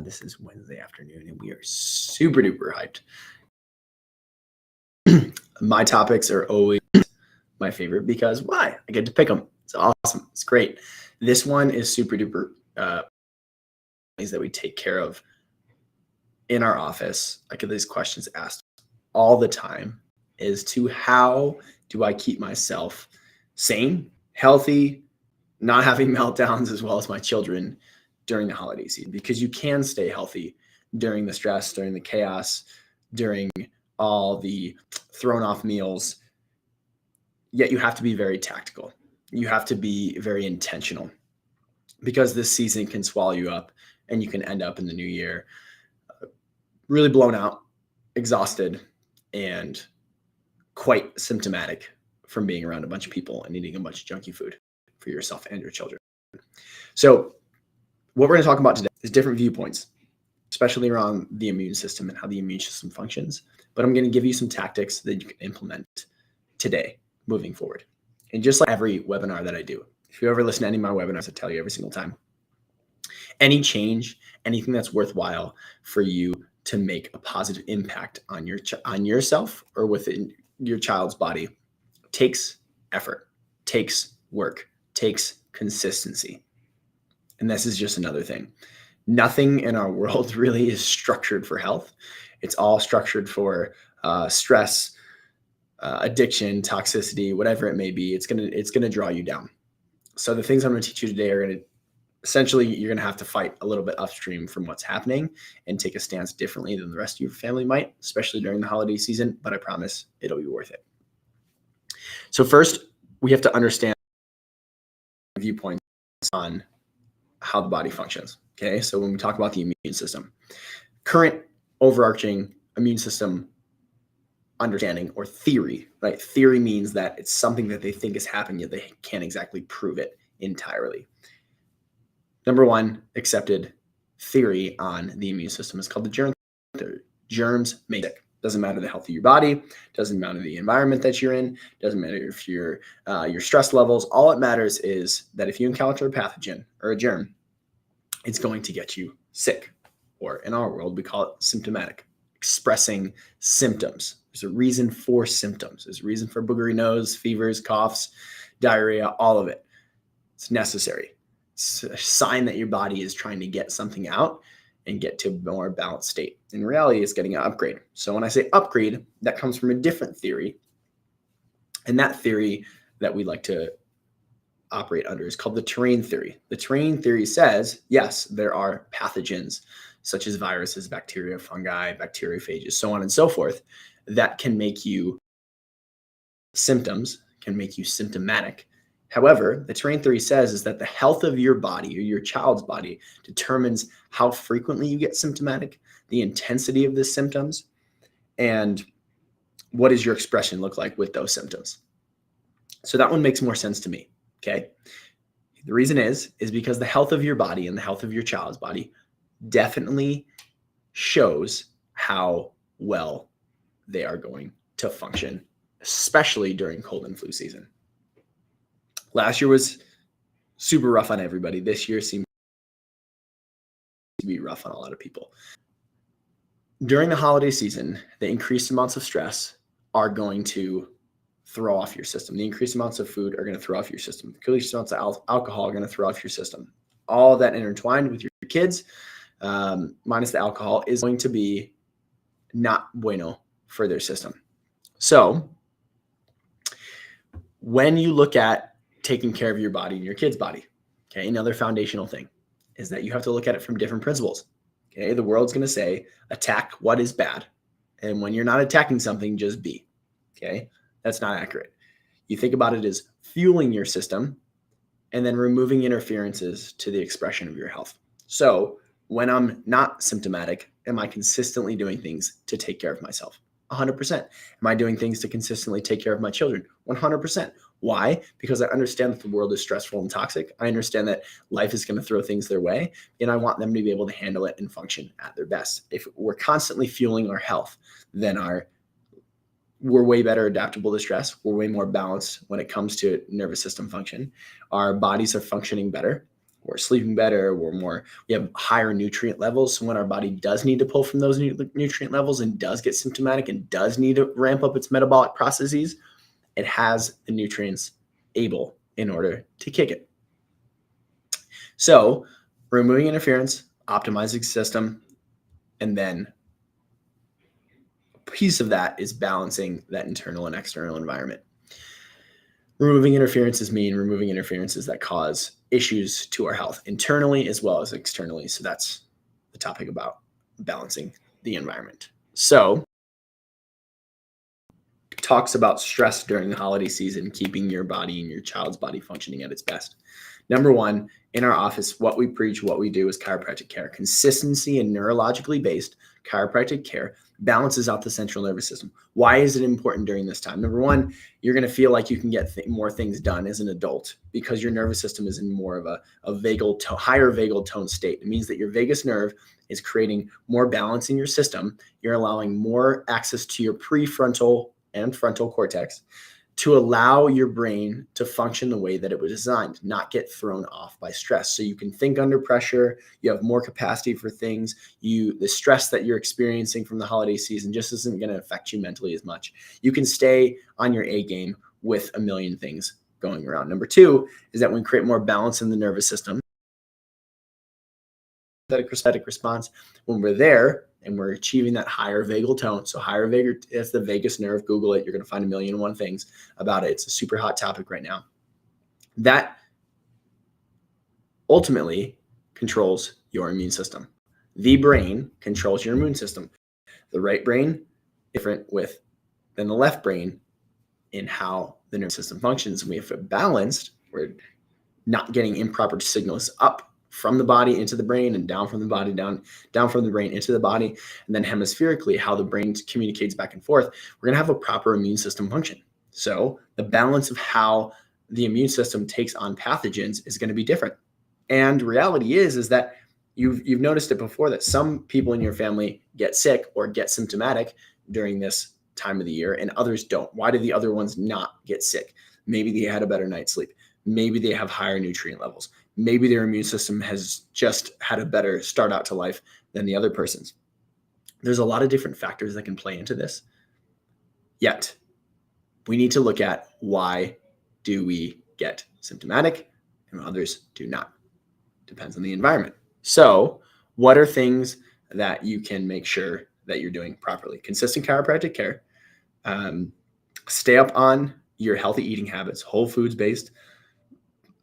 This is Wednesday afternoon, and we are super duper hyped. My topics are always my favorite because why? I get to pick them. It's awesome. It's great. This one is super duper things that we take care of in our office. I get these questions asked all the time is to how do I keep myself sane, healthy, not having meltdowns as well as my children during the holiday season, because you can stay healthy during the stress, during the chaos, during all the thrown off meals. Yet you have to be very tactical. You have to be very intentional because this season can swallow you up and you can end up in the new year really blown out, exhausted, and quite symptomatic from being around a bunch of people and eating a bunch of junky food for yourself and your children. So what we're going to talk about today is different viewpoints, especially around the immune system and how the immune system functions. But I'm going to give you some tactics that you can implement today moving forward. And just like every webinar that I do, if you ever listen to any of my webinars, I tell you every single time, any change, anything that's worthwhile for you to make a positive impact on yourself or within your child's body takes effort, takes work, takes consistency. And this is just another thing. Nothing in our world really is structured for health. It's all structured for stress, addiction, toxicity, whatever it may be. It's gonna draw you down. So the things I'm going to teach you today are going to essentially, you're going to have to fight a little bit upstream from what's happening and take a stance differently than the rest of your family might, especially during the holiday season. But I promise it'll be worth it. So first, we have to understand viewpoints on how the body functions. Okay, so when we talk about the immune system, current overarching immune system understanding or theory, right? Theory means that it's something that they think is happening, yet they can't exactly prove it entirely. Number one accepted theory on the immune system is called the germ theory. Germs make sick. Doesn't matter the health of your body, doesn't matter the environment that you're in, doesn't matter if your stress levels. All it matters is that if you encounter a pathogen or a germ, it's going to get you sick, or in our world, we call it symptomatic, expressing symptoms. There's a reason for symptoms. There's a reason for boogery nose, fevers, coughs, diarrhea, all of it. It's necessary. It's a sign that your body is trying to get something out and get to a more balanced state. In reality, it's getting an upgrade. So when I say upgrade, that comes from a different theory. And that theory that we like to operate under is called the terrain theory. The terrain theory says, yes, there are pathogens such as viruses, bacteria, fungi, bacteriophages, so on and so forth, that can make you symptoms, can make you symptomatic. However, the terrain theory says is that the health of your body or your child's body determines how frequently you get symptomatic, the intensity of the symptoms, and what does your expression look like with those symptoms. So that one makes more sense to me, okay? The reason is because the health of your body and the health of your child's body definitely shows how well they are going to function, especially during cold and flu season. Last year was super rough on everybody. This year seems to be rough on a lot of people. During the holiday season, the increased amounts of stress are going to throw off your system. The increased amounts of food are going to throw off your system. The increased amounts of alcohol are going to throw off your system. All of that intertwined with your kids, minus the alcohol, is going to be not bueno for their system. So when you look at taking care of your body and your kid's body, okay, another foundational thing is that you have to look at it from different principles. Okay, the world's going to say attack what is bad, and when you're not attacking something, just be. Okay, that's not accurate. You think about it as fueling your system and then removing interferences to the expression of your health. So when I'm not symptomatic, am I consistently doing things to take care of myself? 100%. Am I doing things to consistently take care of my children? 100%. Why? Because I understand that the world is stressful and toxic. I understand that life is going to throw things their way, and I want them to be able to handle it and function at their best. If we're constantly fueling our health, then we're way better adaptable to stress. We're way more balanced when it comes to nervous system function. Our bodies are functioning better. we're sleeping better, we have higher nutrient levels. So when our body does need to pull from those nutrient levels and does get symptomatic and does need to ramp up its metabolic processes, it has the nutrients able in order to kick it. So removing interference, optimizing the system, and then a piece of that is balancing that internal and external environment. Removing interferences mean removing interferences that cause issues to our health internally as well as externally. So that's the topic about balancing the environment. So talks about stress during the holiday season, keeping your body and your child's body functioning at its best. Number one, in our office, what we preach, what we do is chiropractic care. Consistency and neurologically based chiropractic care balances out the central nervous system. Why is it important during this time? Number one, you're going to feel like you can get more things done as an adult because your nervous system is in more of a higher vagal tone state. It means that your vagus nerve is creating more balance in your system. You're allowing more access to your prefrontal and frontal cortex to allow your brain to function the way that it was designed, not get thrown off by stress. So you can think under pressure, you have more capacity for things, the stress that you're experiencing from the holiday season just isn't going to affect you mentally as much. You can stay on your A game with a million things going around. Number two is that we create more balance in the nervous system. Sympathetic response, when we're there and we're achieving that higher vagal tone. So higher vagal, it's the vagus nerve. Google it. You're going to find 1,000,001 things about it. It's a super hot topic right now. That ultimately controls your immune system. The brain controls your immune system. The right brain different than the left brain in how the nervous system functions. And we have it balanced. We're not getting improper signals up from the body into the brain and down from the body, down from the brain into the body. And then hemispherically, how the brain communicates back and forth, we're going to have a proper immune system function. So the balance of how the immune system takes on pathogens is going to be different. And reality is that you've noticed it before that some people in your family get sick or get symptomatic during this time of the year and others don't. Why do the other ones not get sick? Maybe they had a better night's sleep. Maybe they have higher nutrient levels. Maybe their immune system has just had a better start out to life than the other person's. There's a lot of different factors that can play into this. Yet, we need to look at why do we get symptomatic and others do not. Depends on the environment. So, what are things that you can make sure that you're doing properly? Consistent chiropractic care. Stay up on your healthy eating habits, whole foods based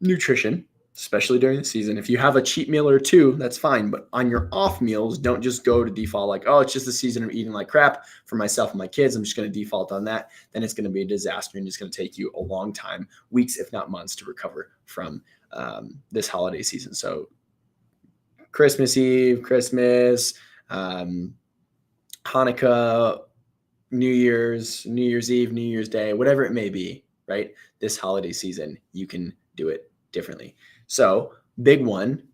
nutrition, especially during the season. If you have a cheat meal or two, that's fine. But on your off meals, don't just go to default like, oh, it's just the season of eating like crap for myself and my kids. I'm just going to default on that. Then it's going to be a disaster and it's going to take you a long time, weeks, if not months, to recover from this holiday season. So Christmas Eve, Christmas, Hanukkah, New Year's Eve, New Year's Day, whatever it may be, right? This holiday season, you can do it differently. So big one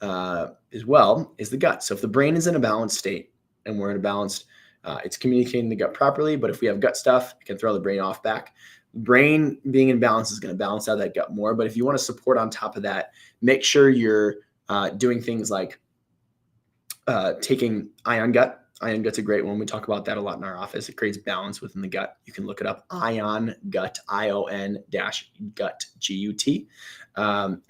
as well is the gut. So if the brain is in a balanced state and we're in a balanced, it's communicating the gut properly, but if we have gut stuff, it can throw the brain off back. Brain being in balance is going to balance out that gut more. But if you want to support on top of that, make sure you're doing things like taking Ion Gut. Ion Gut's a great one. We talk about that a lot in our office. It creates balance within the gut. You can look it up. Ion Gut, ION-gut, GUT.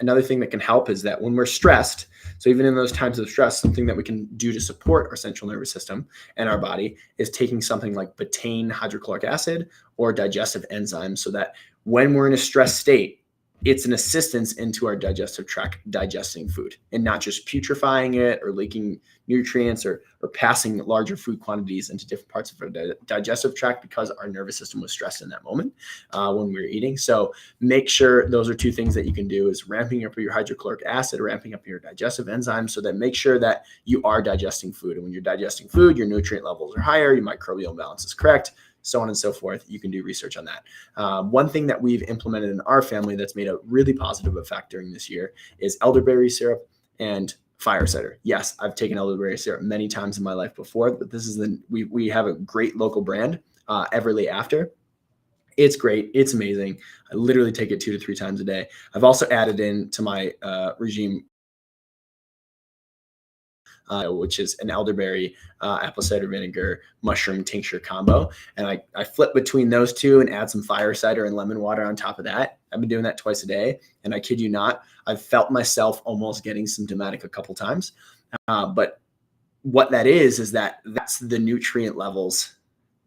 Another thing that can help is that when we're stressed, so even in those times of stress, something that we can do to support our central nervous system and our body is taking something like betaine hydrochloric acid or digestive enzymes so that when we're in a stress state, it's an assistance into our digestive tract digesting food and not just putrefying it or leaking nutrients or passing larger food quantities into different parts of our digestive tract because our nervous system was stressed in that moment when we were eating. So make sure those are two things that you can do is ramping up your hydrochloric acid, ramping up your digestive enzymes so that make sure that you are digesting food. And when you're digesting food, your nutrient levels are higher, your microbial balance is correct, so on and so forth. You can do research on that. One thing that we've implemented in our family that's made a really positive effect during this year is elderberry syrup and fire cider. Yes, I've taken elderberry syrup many times in my life before, but this is we have a great local brand, Everly After. It's great. It's amazing. I literally take it 2 to 3 times a day. I've also added in to my regime which is an elderberry, apple cider vinegar, mushroom tincture combo. And I flip between those two and add some fire cider and lemon water on top of that. I've been doing that twice a day. And I kid you not, I've felt myself almost getting symptomatic a couple times. But what that is that's the nutrient levels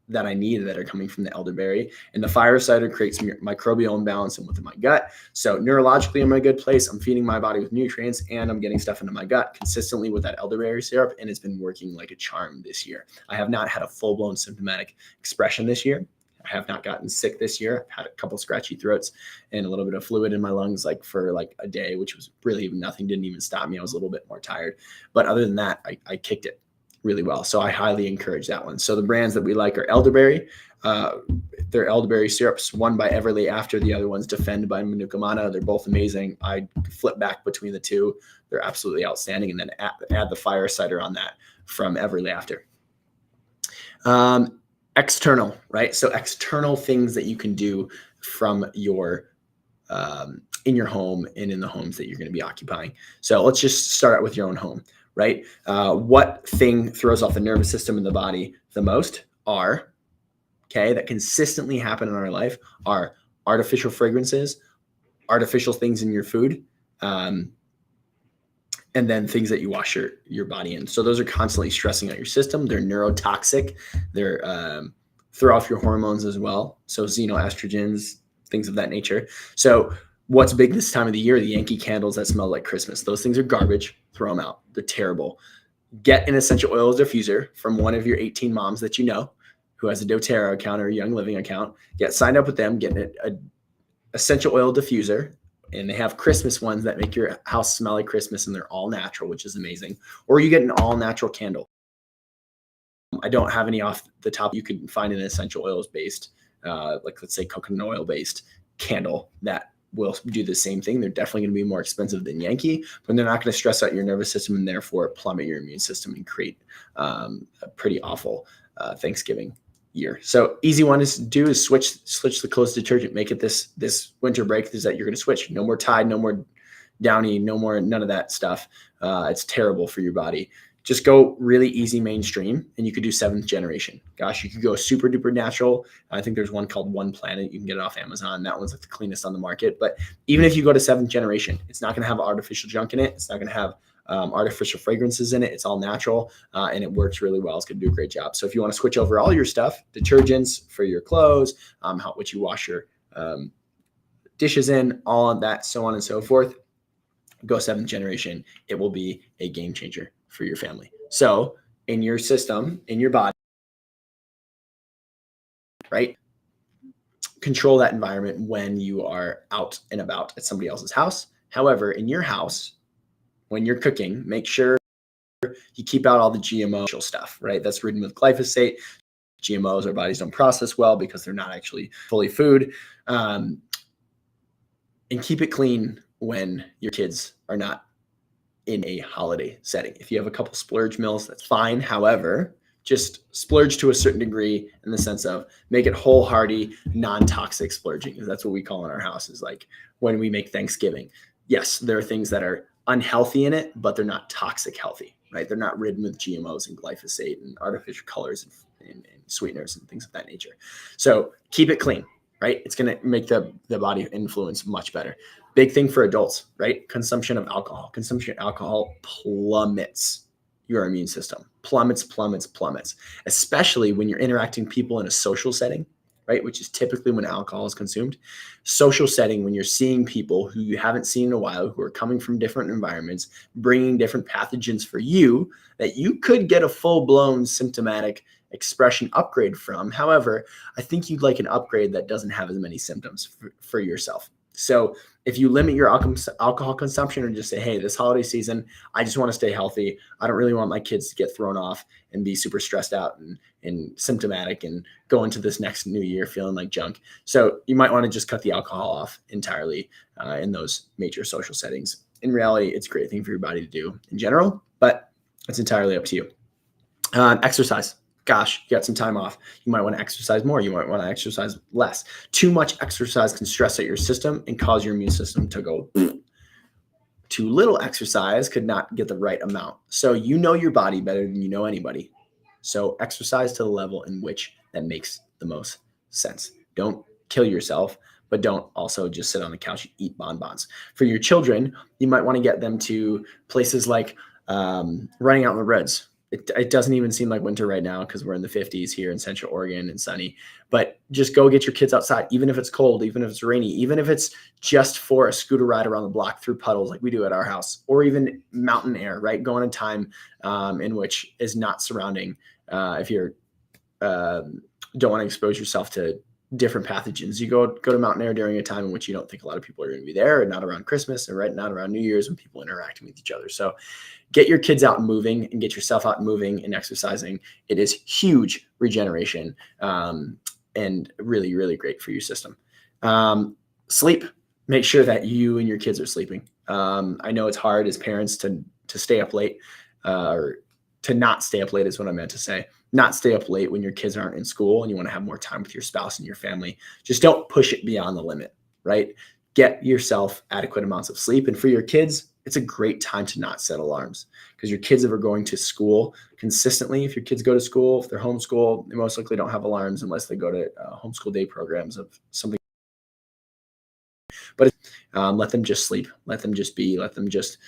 that I need that are coming from the elderberry. And the fire cider creates microbial imbalance and within my gut. So neurologically, I'm in a good place. I'm feeding my body with nutrients and I'm getting stuff into my gut consistently with that elderberry syrup. And it's been working like a charm this year. I have not had a full-blown symptomatic expression this year. I have not gotten sick this year. I've had a couple scratchy throats and a little bit of fluid in my lungs, like for like a day, which was really nothing, didn't even stop me. I was a little bit more tired. But other than that, I kicked it really well. So I highly encourage that one. So the brands that we like are elderberry. They're elderberry syrups, one by Everly After, the other one's Defend by Manuka Mana. They're both amazing. I flip back between the two. They're absolutely outstanding. And then add the fire cider on that from Everly After. External, right? So external things that you can do from your in your home and in the homes that you're going to be occupying. So let's just start out with your own home, right? What thing throws off the nervous system in the body the most that consistently happen in our life are artificial fragrances, artificial things in your food, and then things that you wash your body in. So those are constantly stressing out your system. They're neurotoxic. They're throw off your hormones as well. So xenoestrogens, things of that nature. So what's big this time of the year? The Yankee candles that smell like Christmas. Those things are garbage. Throw them out. They're terrible. Get an essential oils diffuser from one of your 18 moms that you know who has a doTERRA account or a Young Living account. Get signed up with them. Get an essential oil diffuser. And they have Christmas ones that make your house smell like Christmas, and they're all natural, which is amazing. Or you get an all natural candle. I don't have any off the top. You can find an essential oils based, like let's say coconut oil based candle that will do the same thing. They're definitely going to be more expensive than Yankee, but they're not going to stress out your nervous system and therefore plummet your immune system and create a pretty awful Thanksgiving year. So easy one is switch the clothes detergent. Make it this winter break is that you're going to switch. No more Tide, no more Downy, none of that stuff. It's terrible for your body. Just go really easy mainstream, and you could do 7th generation. Gosh, you could go super duper natural. I think there's one called One Planet. You can get it off Amazon. That one's like the cleanest on the market. But even if you go to 7th generation, it's not going to have artificial junk in it. It's not going to have artificial fragrances in it. It's all natural, and it works really well. It's going to do a great job. So if you want to switch over all your stuff, detergents for your clothes, what you wash your dishes in, all of that, so on and so forth, go 7th generation. It will be a game changer for your family. So in your system, in your body, right? Control that environment when you are out and about at somebody else's house. However, in your house, when you're cooking, make sure you keep out all the GMO stuff, right? That's ridden with glyphosate. GMOs our bodies don't process well because they're not actually fully food. And keep it clean when your kids are not in a holiday setting. If you have a couple splurge meals, that's fine. However, just splurge to a certain degree in the sense of make it wholehearted, non-toxic splurging. Because that's what we call in our house is like when we make Thanksgiving. Yes, there are things that are unhealthy in it, but they're not toxic healthy, right? They're not ridden with GMOs and glyphosate and artificial colors and sweeteners and things of that nature. So keep it clean, right? It's going to make the body influence much better. Big thing for adults, right? Consumption of alcohol. Consumption of alcohol plummets your immune system. Plummets, especially when you're interacting with people in a social setting, right? Which is typically when alcohol is consumed. Social setting, when you're seeing people who you haven't seen in a while, who are coming from different environments, bringing different pathogens for you that you could get a full-blown symptomatic expression upgrade from. However, I think you'd like an upgrade that doesn't have as many symptoms for yourself. So if you limit your alcohol consumption or just say, hey, this holiday season, I just want to stay healthy. I don't really want my kids to get thrown off and be super stressed out and symptomatic and go into this next new year feeling like junk. So you might want to just cut the alcohol off entirely in those major social settings. In reality, it's a great thing for your body to do in general, but it's entirely up to you. Exercise. Gosh, you got some time off. You might want to exercise more. You might want to exercise less. Too much exercise can stress out your system and cause your immune system to go too little exercise could not get the right amount. So you know your body better than you know anybody. So exercise to the level in which that makes the most sense. Don't kill yourself, but don't also just sit on the couch and eat bonbons. For your children, you might want to get them to places like running out in the woods. It doesn't even seem like winter right now because we're in the 50s here in Central Oregon and sunny. But just go get your kids outside, even if it's cold, even if it's rainy, even if it's just for a scooter ride around the block through puddles like we do at our house, or even mountain air, right? Go on a time in which is not surrounding. If you're don't want to expose yourself to different pathogens, you go to mountain air during a time in which you don't think a lot of people are going to be there, and not around Christmas, or not around New Year's when people are interacting with each other. So get your kids out and moving, and get yourself out and moving and exercising. It is huge regeneration, and really, really great for your system. Sleep. Make sure that you and your kids are sleeping. I know it's hard as parents to stay up late, or to not stay up late is what I meant to say. Not stay up late when your kids aren't in school and you want to have more time with your spouse and your family. Just don't push it beyond the limit, right? Get yourself adequate amounts of sleep. And for your kids, it's a great time to not set alarms, because your kids, if are going to school consistently, if your kids go to school, if they're homeschooled, they most likely don't have alarms unless they go to homeschool day programs of something. But let them just sleep. Let them just be. Let them just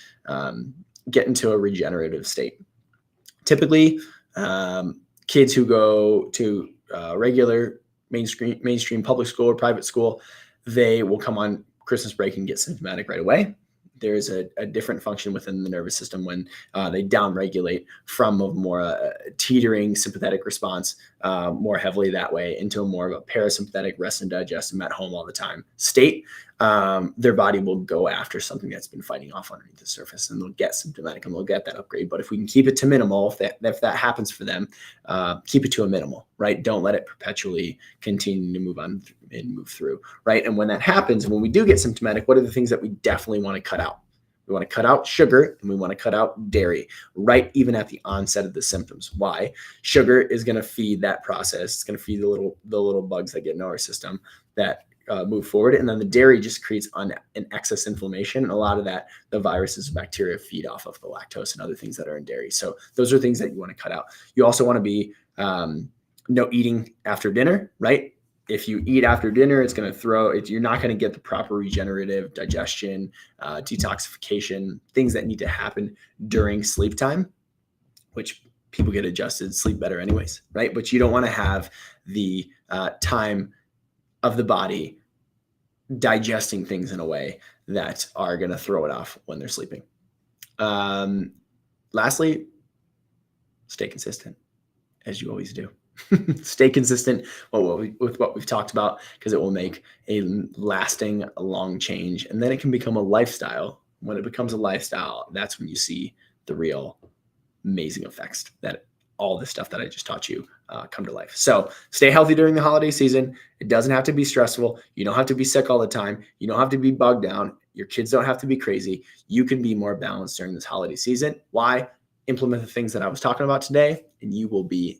get into a regenerative state. Typically, kids who go to regular mainstream public school or private school, they will come on Christmas break and get symptomatic right away. There's a different function within the nervous system when they downregulate from a more teetering sympathetic response more heavily that way into a more of a parasympathetic rest and digest, I'm at home all the time state. Their body will go after something that's been fighting off underneath the surface, and they'll get symptomatic and they'll get that upgrade. But if we can keep it to minimal, if that happens for them, keep it to a minimal, right? Don't let it perpetually continue to move on and move through, right? And when that happens, when we do get symptomatic, what are the things that we definitely want to cut out? We want to cut out sugar, and we want to cut out dairy, right? Even at the onset of the symptoms. Why? Sugar is going to feed that process. It's going to feed the little bugs that get in our system that move forward. And then the dairy just creates an excess inflammation. And a lot of that, the viruses and bacteria feed off of the lactose and other things that are in dairy. So those are things that you want to cut out. You also want to be no eating after dinner, right? If you eat after dinner, it's going to you're not going to get the proper regenerative digestion, detoxification, things that need to happen during sleep time, which people get adjusted, sleep better anyways, right? But you don't want to have the time of the body digesting things in a way that are going to throw it off when they're sleeping. Lastly, stay consistent, as you always do. Stay consistent with what we've talked about, because it will make a lasting, long change. And then it can become a lifestyle. When it becomes a lifestyle, that's when you see the real amazing effects that all the stuff that I just taught you come to life. So stay healthy during the holiday season. It doesn't have to be stressful. You don't have to be sick all the time. You don't have to be bogged down. Your kids don't have to be crazy. You can be more balanced during this holiday season. Why? Implement the things that I was talking about today, and you will be